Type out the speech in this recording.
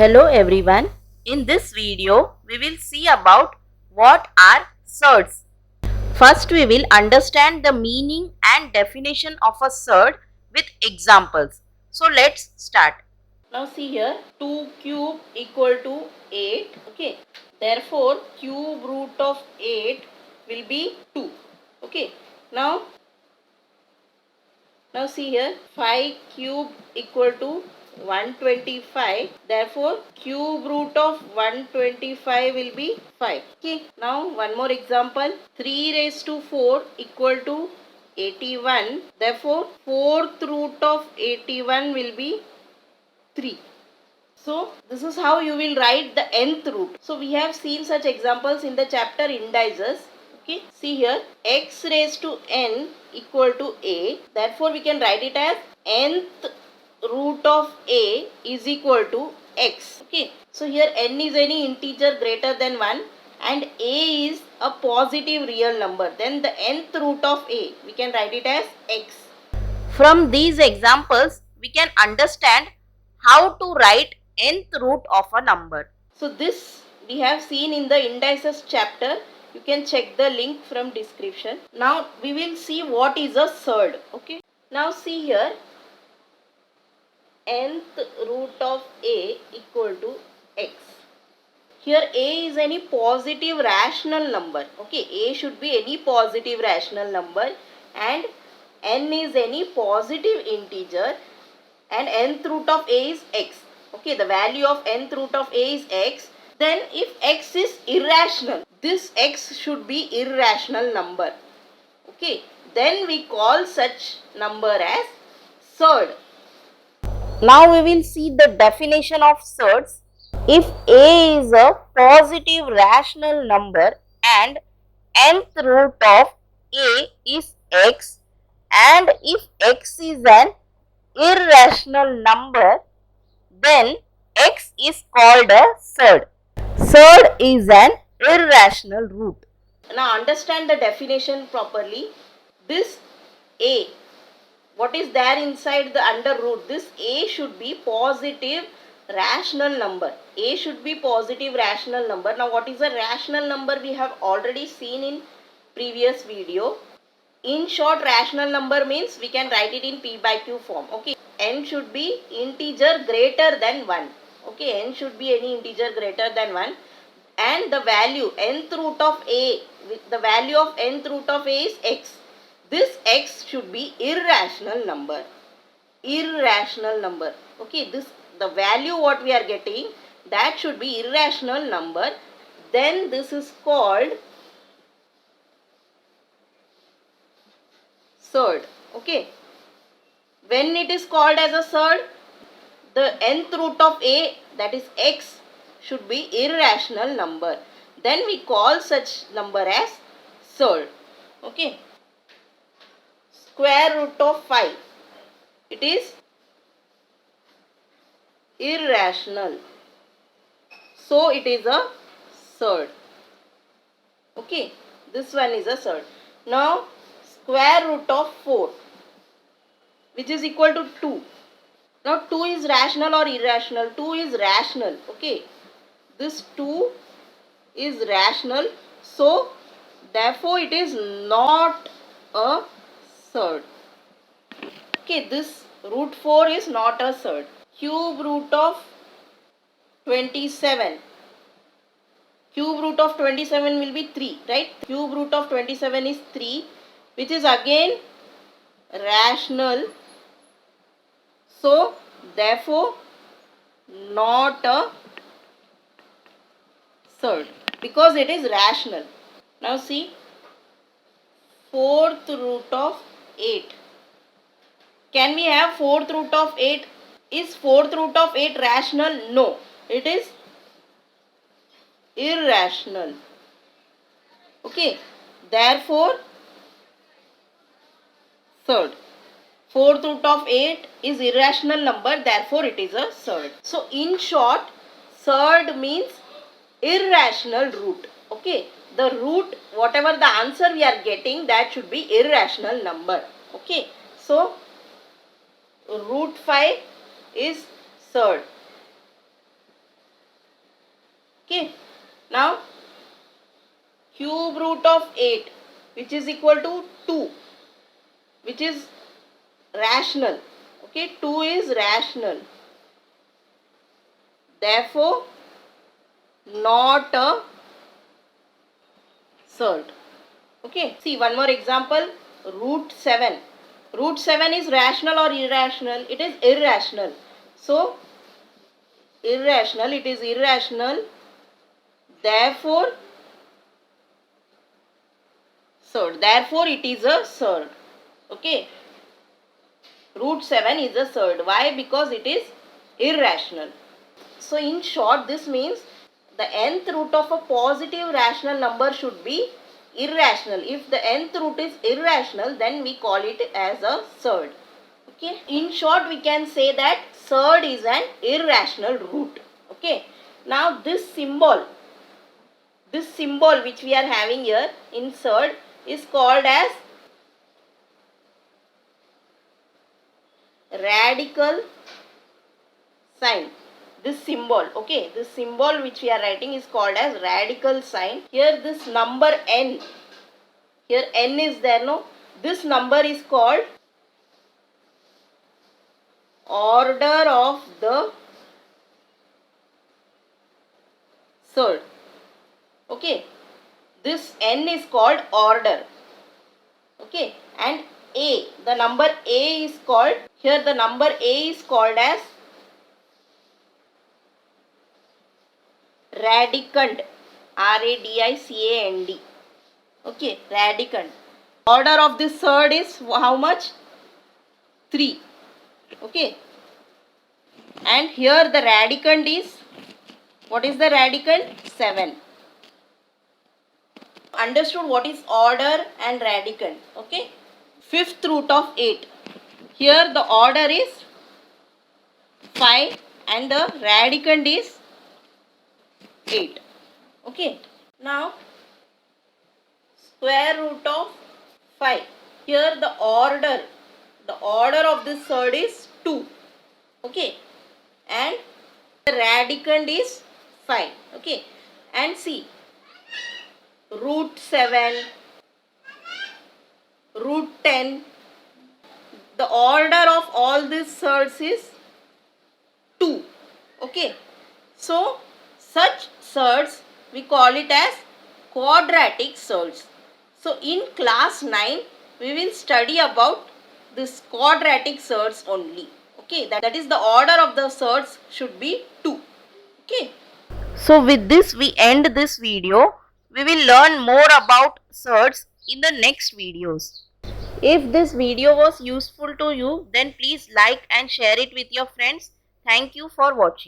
Hello everyone. In this video, we will see about what are surds. First, we will understand the meaning and definition of a surd with examples. So, let's start. Now see here, 2 cube equal to 8. Okay. Therefore, cube root of 8 will be 2. Okay. Now see here, 5 cube equal to 125. Therefore, cube root of 125 will be 5. Okay. Now one more example. 3 raised to 4 equal to 81. Therefore, fourth root of 81 will be 3. So this is how you will write the nth root. So we have seen such examples in the chapter indices. Okay, see here, x raised to n equal to a. Therefore we can write it as nth root of a is equal to x. Okay, so here n is any integer greater than 1 and a is a positive real number. Then the nth root of a, we can write it as x. From these examples, we can understand how to write nth root of a number. So this we have seen in the indices chapter. You can check the link from description. Now we will see what is a surd. Okay. Now see here, nth root of a equal to x. Here a is any positive rational number. Okay, a should be any positive rational number and n is any positive integer and nth root of a is x. Okay, the value of nth root of a is x. Then if x is irrational, this x should be irrational number. Okay, then we call such number as surd. Now we will see the definition of surds. If a is a positive rational number and nth root of a is x, and if x is an irrational number, then x is called a surd. Surd is an irrational root. Now understand the definition properly. This a, what is there inside the under root? This a should be positive rational number. A should be positive rational number. Now what is a rational number? We have already seen in previous video. In short, rational number means we can write it in p by q form. Okay, n should be integer greater than 1. Okay, n should be any integer greater than 1 and the value nth root of a, the value of nth root of a is x. This x should be irrational number. Irrational number. Okay, this the value what we are getting, that should be irrational number. Then this is called surd. Okay, when it is called as a surd, the nth root of a, that is x, should be irrational number. Then we call such number as surd. Okay, square root of 5, it is irrational, so it is a surd. Okay, this one is a surd. Now square root of 4, which is equal to 2. Now 2 is rational or irrational? 2 is rational. Okay, this 2 is rational, so therefore it is not a surd. Okay, this root 4 is not a surd. Cube root of 27. Cube root of 27 will be 3, right? Cube root of 27 is 3, which is again rational. So therefore not a surd because it is rational. Now see, fourth root of 8. Can we have fourth root of 8? Is fourth root of 8 rational? No, it is irrational. Okay, therefore surd. Fourth root of 8 is irrational number, therefore it is a surd. So in short, surd means irrational root. Okay, the root, whatever the answer we are getting, that should be irrational number. Okay, so root 5 is surd. Okay. Now cube root of 8, which is equal to 2, which is rational. Okay, 2 is rational. Therefore, not a surd. Okay, see one more example. Root 7. Root 7 is rational or irrational? It is irrational. So, irrational, it is irrational. Therefore, surd. Therefore, it is a surd. Okay. Root 7 is a surd. Why? Because it is irrational. So, in short, this means the nth root of a positive rational number should be irrational. If the nth root is irrational, then we call it as a surd. Okay. In short, we can say that surd is an irrational root. Okay. Now, this symbol which we are having here in surd is called as radical sign. This symbol, okay, this symbol which we are writing is called as radical sign. Here this number n, here n is there, no? This number is called order of the surd. Okay, this n is called order. Okay, and a, the number a is called, here the number a is called as radicand. radicand. Okay, radicand. Order of this surd is how much? 3. Okay, and here the radicand is, what is the radicand? 7. Understood what is order and radicand? Okay. Fifth root of 8. Here the order is 5 and the radicand is 8. Okay. Now square root of 5. Here the order of this surd is 2. Okay. And the radicand is 5. Okay. And see, root 7, root 10, the order of all these surds is 2. Okay. So, such surds we call it as quadratic surds. So, in class 9, we will study about this quadratic surds only. Okay. That is the order of the surds should be 2. Okay. So, with this we end this video. We will learn more about surds in the next videos. If this video was useful to you, then please like and share it with your friends. Thank you for watching.